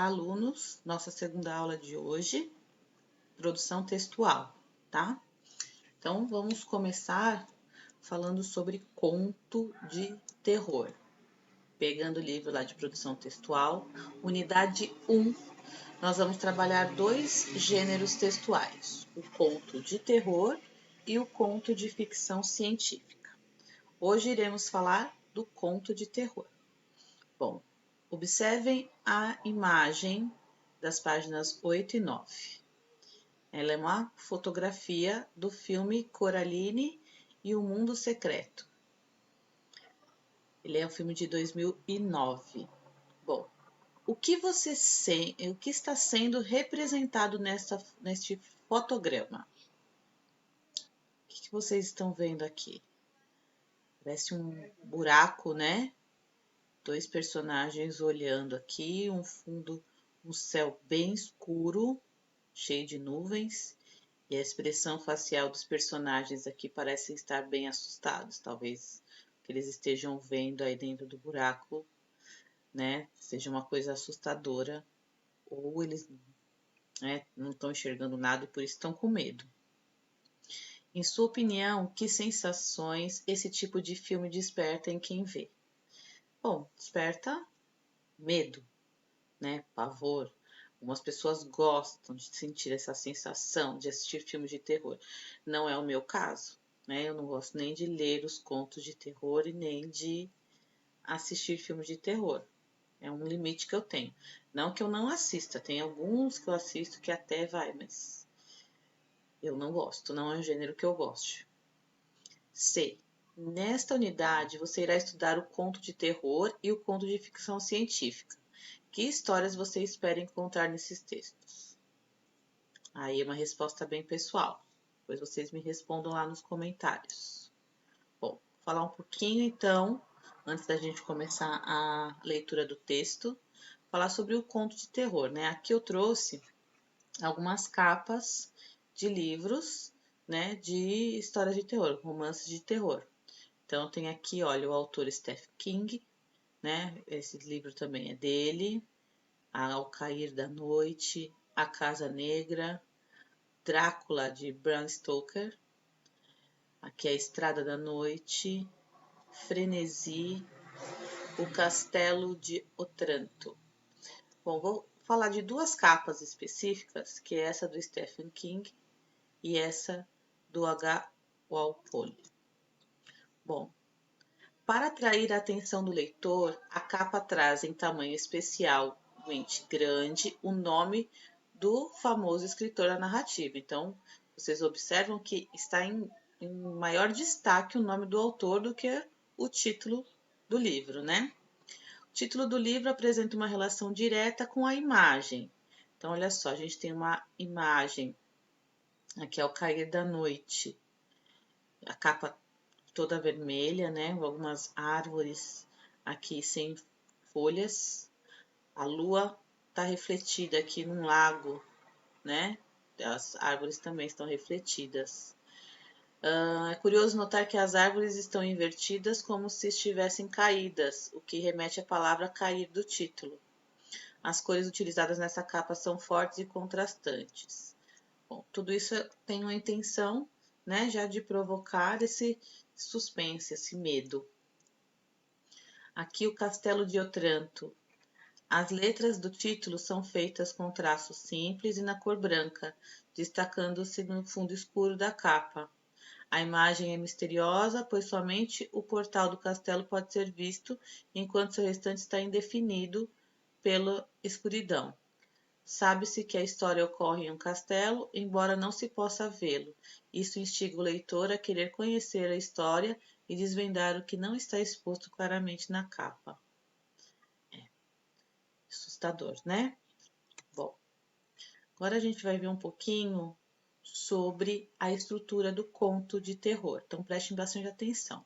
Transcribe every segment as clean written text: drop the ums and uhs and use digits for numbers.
Olá, alunos! Nossa segunda aula de hoje, produção textual, tá? Então, vamos começar falando sobre conto de terror. Pegando o livro lá de produção textual, unidade 1, nós vamos trabalhar dois gêneros textuais, o conto de terror e o conto de ficção científica. Hoje iremos falar do conto de terror. Bom, observem a imagem das páginas 8 e 9. Ela é uma fotografia do filme Coraline e o Mundo Secreto. Ele é um filme de 2009. Bom, o que está sendo representado neste fotograma? O que vocês estão vendo aqui? Parece um buraco, né? Dois personagens olhando aqui, um fundo, um céu bem escuro, cheio de nuvens, e a expressão facial dos personagens aqui parece estar bem assustados. Talvez o que eles estejam vendo aí dentro do buraco, né, seja uma coisa assustadora, ou eles, né, não estão enxergando nada e por isso estão com medo. Em sua opinião, que sensações esse tipo de filme desperta em quem vê? Bom, desperta medo, né, pavor. Algumas pessoas gostam de sentir essa sensação de assistir filmes de terror. Não é o meu caso, né? Eu não gosto nem de ler os contos de terror e nem de assistir filmes de terror. É um limite que eu tenho. Não que eu não assista, tem alguns que eu assisto que até vai, mas eu não gosto, não é um gênero que eu goste. C. Nesta unidade, você irá estudar o conto de terror e o conto de ficção científica. Que histórias você espera encontrar nesses textos? Aí é uma resposta bem pessoal. Depois vocês me respondam lá nos comentários. Bom, vou falar um pouquinho então, antes da gente começar a leitura do texto, falar sobre o conto de terror, né? Aqui eu trouxe algumas capas de livros, né, de histórias de terror, romances de terror. Então tem aqui, olha, o autor Stephen King, né? Esse livro também é dele. Ao Cair da Noite, A Casa Negra, Drácula de Bram Stoker, aqui é a Estrada da Noite, Frenesi, O Castelo de Otranto. Bom, vou falar de duas capas específicas, que é essa do Stephen King e essa do H. Walpole. Bom, para atrair a atenção do leitor, a capa traz em tamanho especialmente grande o nome do famoso escritor da narrativa. Então, vocês observam que está em maior destaque o nome do autor do que o título do livro, né? O título do livro apresenta uma relação direta com a imagem. Então, olha só, a gente tem uma imagem aqui ao cair da noite. A capa toda vermelha, né? Algumas árvores aqui sem folhas. A lua está refletida aqui num lago, né? As árvores também estão refletidas. É curioso notar que as árvores estão invertidas como se estivessem caídas, o que remete à palavra cair do título. As cores utilizadas nessa capa são fortes e contrastantes. Bom, tudo isso tem uma intenção, né, já de provocar esse suspense, esse medo. Aqui o Castelo de Otranto. As letras do título são feitas com traços simples e na cor branca, destacando-se no fundo escuro da capa. A imagem é misteriosa, pois somente o portal do castelo pode ser visto, enquanto seu restante está indefinido pela escuridão. Sabe-se que a história ocorre em um castelo, embora não se possa vê-lo. Isso instiga o leitor a querer conhecer a história e desvendar o que não está exposto claramente na capa. Assustador, né? Bom, agora a gente vai ver um pouquinho sobre a estrutura do conto de terror. Então, prestem bastante atenção.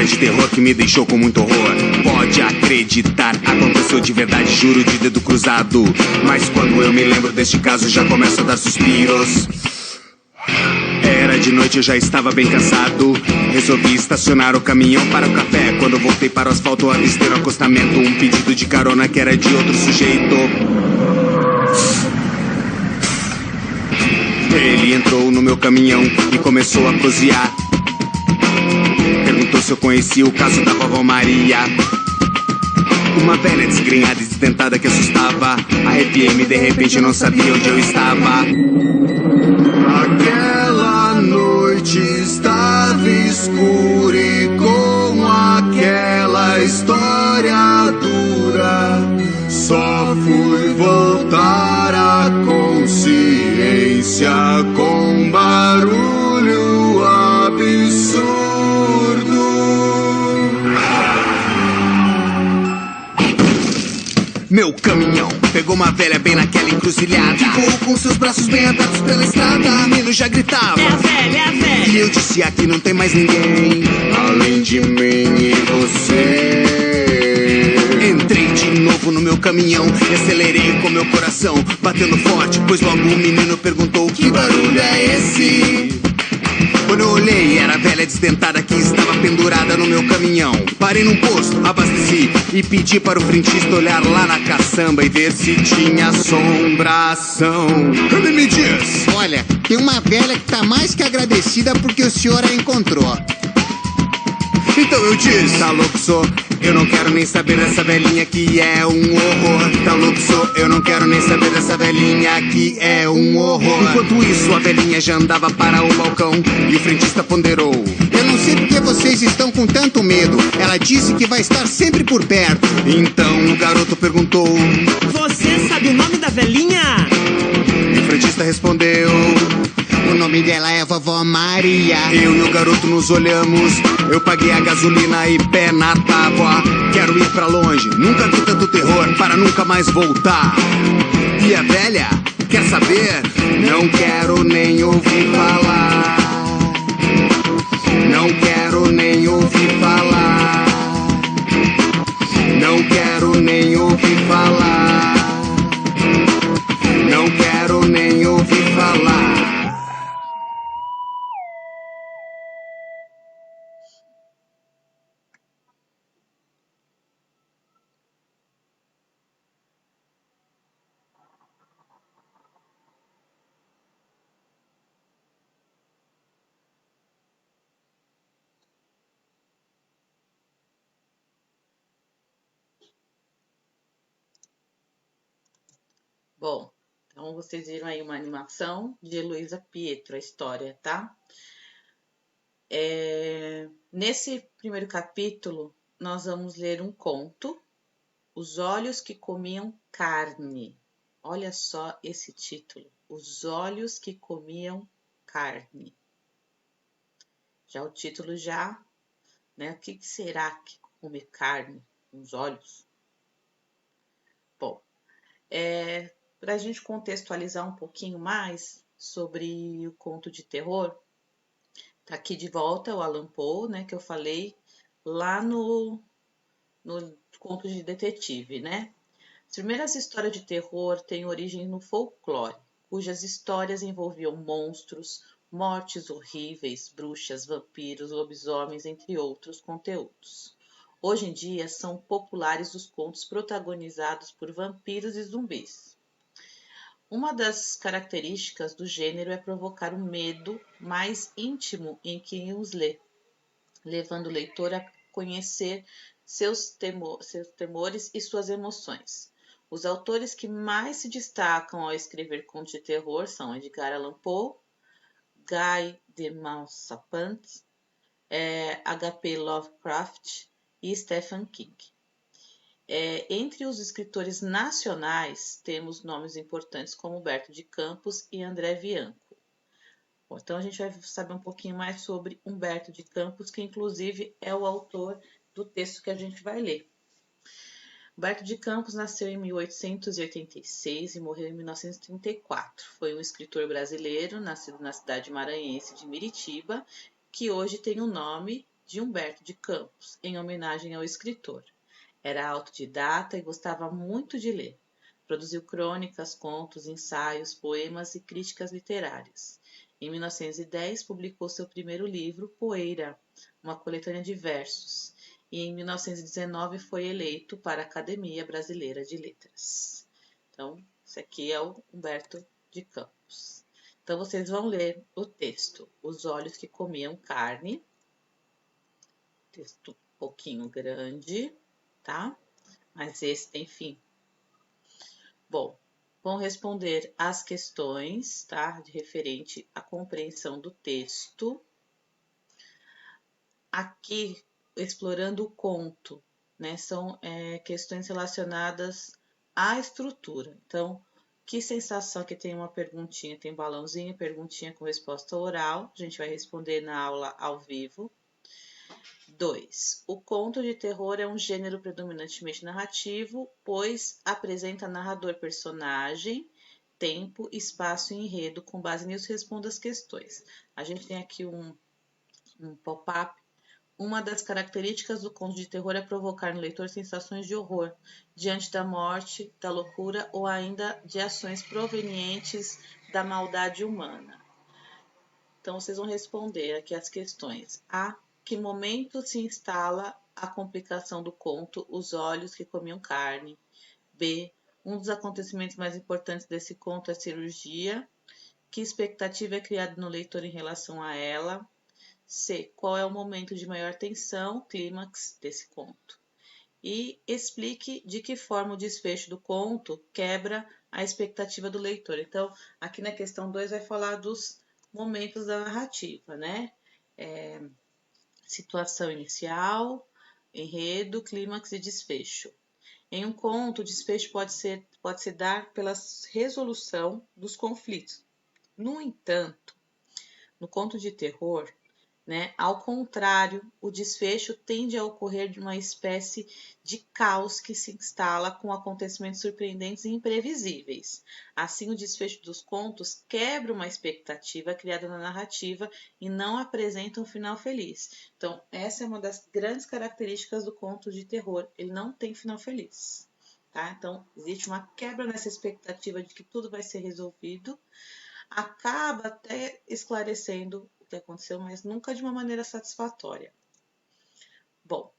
história de terror que me deixou com muito horror. Pode acreditar, aconteceu de verdade, juro de dedo cruzado. Mas quando eu me lembro deste caso, já começo a dar suspiros. Era de noite, eu já estava bem cansado. Resolvi estacionar o caminhão para o café. Quando voltei para o asfalto, avistei no acostamento um pedido de carona que era de outro sujeito. Ele entrou no meu caminhão e começou a prosear. Perguntou se eu conhecia o caso da vovó Maria. Uma velha desgrenhada e desdentada que assustava. Arrepiei-me, de repente eu não sabia onde eu estava. Aquela noite estava escura e com aquela história dura só fui voltar à consciência com um barulho absurdo. Meu caminhão pegou uma velha bem naquela encruzilhada. Ficou com seus braços bem abertos pela estrada. O menino já gritava: é a velha, é a velha. E eu disse: aqui não tem mais ninguém além de mim e você. Entrei de novo no meu caminhão e acelerei com meu coração batendo forte, pois logo o menino perguntou: que barulho é esse? Quando eu olhei, era a velha desdentada que estava pendurada no meu caminhão. Parei num posto, abasteci e pedi para o frentista olhar lá na caçamba e ver se tinha assombração. Ele me diz: olha, tem uma velha que tá mais que agradecida porque o senhor a encontrou. Então eu disse: tá louco, sou? Eu não quero nem saber dessa velhinha que é um horror. Tá louco, sou? Eu não quero nem saber dessa velhinha que é um horror. Enquanto isso, a velhinha já andava para o balcão e o frentista ponderou: eu não sei porque vocês estão com tanto medo. Ela disse que vai estar sempre por perto. Então o garoto perguntou: você sabe o nome da velhinha? E o frentista respondeu: o nome dela é Vovó Maria. Eu e o garoto nos olhamos. Eu paguei a gasolina e pé na tábua. Quero ir pra longe, nunca vi tanto terror para nunca mais voltar. E a velha, quer saber? Não quero nem ouvir falar. Não quero nem ouvir falar. Não quero nem ouvir falar. Não quero nem ouvir falar. Bom, então vocês viram aí uma animação de Heloísa Pietro, a história, tá? Nesse primeiro capítulo, nós vamos ler um conto, Os Olhos que Comiam Carne. Olha só esse título, Os Olhos que Comiam Carne. Já o título já, né? O que será que come carne? Os olhos? Bom, para a gente contextualizar um pouquinho mais sobre o conto de terror, tá aqui de volta o Allan Poe, né, que eu falei lá no conto de detetive, né? As primeiras histórias de terror têm origem no folclore, cujas histórias envolviam monstros, mortes horríveis, bruxas, vampiros, lobisomens, entre outros conteúdos. Hoje em dia, são populares os contos protagonizados por vampiros e zumbis. Uma das características do gênero é provocar um medo mais íntimo em quem os lê, levando o leitor a conhecer seus temores e suas emoções. Os autores que mais se destacam ao escrever contos de terror são Edgar Allan Poe, Guy de Maupassant, H.P. Lovecraft e Stephen King. Entre os escritores nacionais, temos nomes importantes como Humberto de Campos e André Bianco. Bom, então a gente vai saber um pouquinho mais sobre Humberto de Campos, que inclusive é o autor do texto que a gente vai ler. Humberto de Campos nasceu em 1886 e morreu em 1934. Foi um escritor brasileiro, nascido na cidade maranhense de Miritiba, que hoje tem o nome de Humberto de Campos, em homenagem ao escritor. Era autodidata e gostava muito de ler. Produziu crônicas, contos, ensaios, poemas e críticas literárias. Em 1910, publicou seu primeiro livro, Poeira, uma coletânea de versos, e em 1919 foi eleito para a Academia Brasileira de Letras. Então, esse aqui é o Humberto de Campos. Então, vocês vão ler o texto Os Olhos que Comiam Carne, texto um pouquinho grande, tá? Mas esse tem fim. Bom, vão responder as questões, tá? De referente à compreensão do texto. Aqui, explorando o conto, né? São questões relacionadas à estrutura. Então, que sensação que tem uma perguntinha, tem balãozinho, perguntinha com resposta oral. A gente vai responder na aula ao vivo. 2. O conto de terror é um gênero predominantemente narrativo, pois apresenta narrador-personagem, tempo, espaço e enredo. Com base nisso, responda as questões. A gente tem aqui um pop-up. Uma das características do conto de terror é provocar no leitor sensações de horror diante da morte, da loucura ou ainda de ações provenientes da maldade humana. Então, vocês vão responder aqui as questões. A. Que momento se instala a complicação do conto Os Olhos que Comiam Carne? B. Um dos acontecimentos mais importantes desse conto é a cirurgia. Que expectativa é criada no leitor em relação a ela? C. Qual é o momento de maior tensão, clímax, desse conto? E explique de que forma o desfecho do conto quebra a expectativa do leitor. Então, aqui na questão 2 vai falar dos momentos da narrativa, né? Situação inicial, enredo, clímax e desfecho. Em um conto, o desfecho pode se dar pela resolução dos conflitos. No entanto, no conto de terror, né, ao contrário, o desfecho tende a ocorrer de uma espécie de caos que se instala com acontecimentos surpreendentes e imprevisíveis. Assim, o desfecho dos contos quebra uma expectativa criada na narrativa e não apresenta um final feliz. Então, essa é uma das grandes características do conto de terror. Ele não tem final feliz. Tá? Então, existe uma quebra nessa expectativa de que tudo vai ser resolvido. Acaba até esclarecendo o que aconteceu, mas nunca de uma maneira satisfatória. Bom,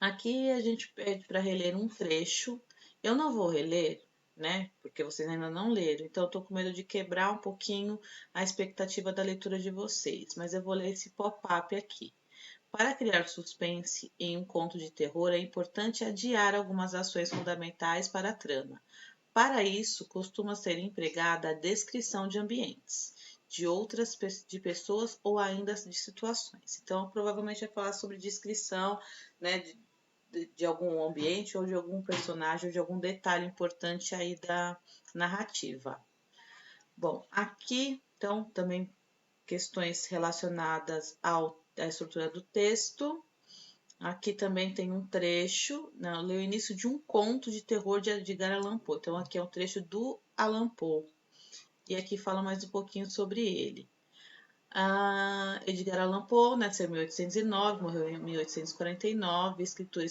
aqui a gente pede para reler um trecho. Eu não vou reler, né? Porque vocês ainda não leram, então eu tô com medo de quebrar um pouquinho a expectativa da leitura de vocês, mas eu vou ler esse pop-up aqui. Para criar suspense em um conto de terror, é importante adiar algumas ações fundamentais para a trama. Para isso, costuma ser empregada a descrição de ambientes, de pessoas ou ainda de situações. Então, provavelmente vai falar sobre descrição, né, de algum ambiente ou de algum personagem ou de algum detalhe importante aí da narrativa. Bom, aqui, então, também questões relacionadas à estrutura do texto. Aqui também tem um trecho, né, lê o início de um conto de terror de Edgar Allan Poe. Então, aqui é um trecho do Allan Poe. E aqui fala mais um pouquinho sobre ele. Edgar Allan Poe nasceu em 1809, morreu em 1849, escritor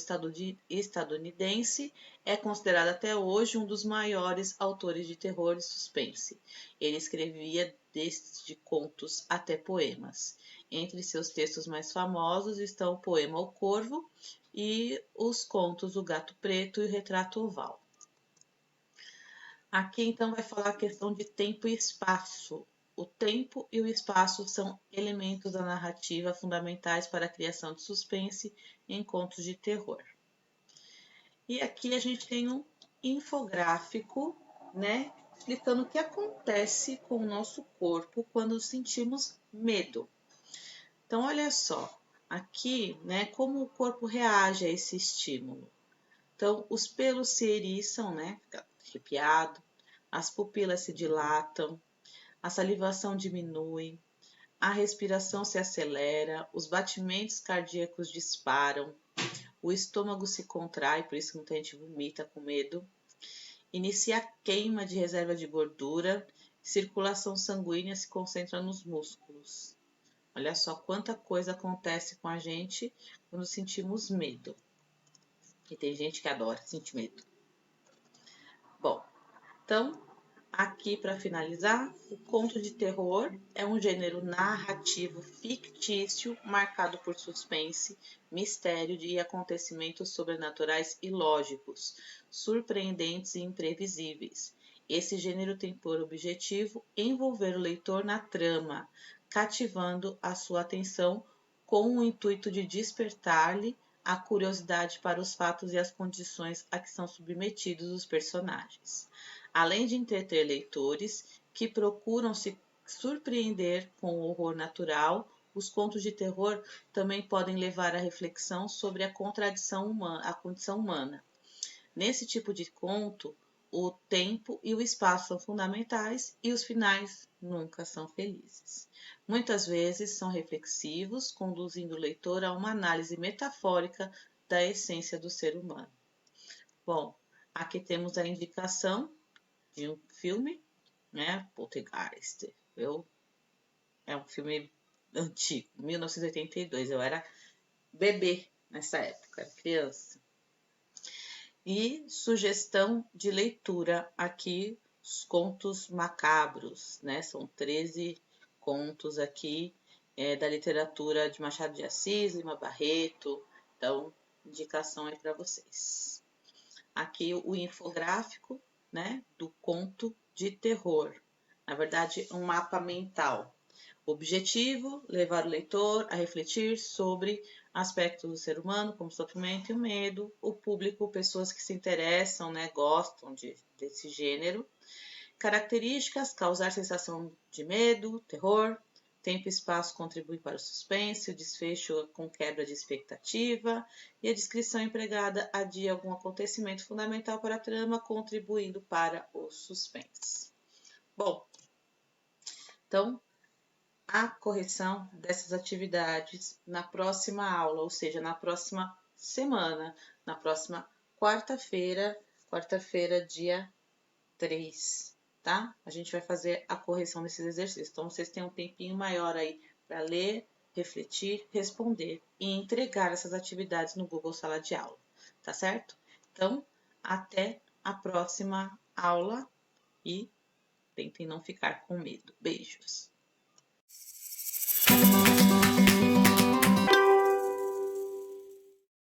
estadunidense, é considerado até hoje um dos maiores autores de terror e suspense. Ele escrevia desde contos até poemas. Entre seus textos mais famosos estão o poema O Corvo e os contos O Gato Preto e o Retrato Oval. Aqui então vai falar a questão de tempo e espaço. O tempo e o espaço são elementos da narrativa fundamentais para a criação de suspense em contos de terror. E aqui a gente tem um infográfico, né, explicando o que acontece com o nosso corpo quando sentimos medo. Então, olha só, aqui, né, como o corpo reage a esse estímulo. Então, os pelos se eriçam, né, fica arrepiado, as pupilas se dilatam, a salivação diminui, a respiração se acelera, os batimentos cardíacos disparam, o estômago se contrai, por isso que muita gente vomita com medo, inicia a queima de reserva de gordura, circulação sanguínea se concentra nos músculos. Olha só quanta coisa acontece com a gente quando sentimos medo. E tem gente que adora sentir medo. Bom, então, aqui para finalizar, o conto de terror é um gênero narrativo fictício marcado por suspense, mistério e acontecimentos sobrenaturais e lógicos, surpreendentes e imprevisíveis. Esse gênero tem por objetivo envolver o leitor na trama, cativando a sua atenção com o intuito de despertar-lhe a curiosidade para os fatos e as condições a que são submetidos os personagens. Além de entreter leitores que procuram se surpreender com o horror natural, os contos de terror também podem levar à reflexão sobre a contradição humana, a condição humana. Nesse tipo de conto, o tempo e o espaço são fundamentais e os finais nunca são felizes. Muitas vezes são reflexivos, conduzindo o leitor a uma análise metafórica da essência do ser humano. Bom, aqui temos a indicação de um filme, né? Poltergeist. É um filme antigo, 1982. Eu era bebê nessa época, era criança. E sugestão de leitura aqui, os contos macabros, né? São 13 contos aqui da literatura de Machado de Assis, Lima Barreto. Então, indicação aí para vocês. Aqui o infográfico, né, do conto de terror. Na verdade, um mapa mental. Objetivo: levar o leitor a refletir sobre aspectos do ser humano, como o sofrimento e o medo. O público, pessoas que se interessam, né, gostam desse gênero. Características: causar sensação de medo, terror. Tempo e espaço contribuem para o suspense, o desfecho com quebra de expectativa e a descrição empregada adia algum acontecimento fundamental para a trama, contribuindo para o suspense. Bom, então a correção dessas atividades na próxima aula, ou seja, na próxima semana, na próxima quarta-feira, dia 3, tá? A gente vai fazer a correção desses exercícios. Então, vocês têm um tempinho maior aí para ler, refletir, responder e entregar essas atividades no Google Sala de Aula, tá certo? Então, até a próxima aula e tentem não ficar com medo. Beijos!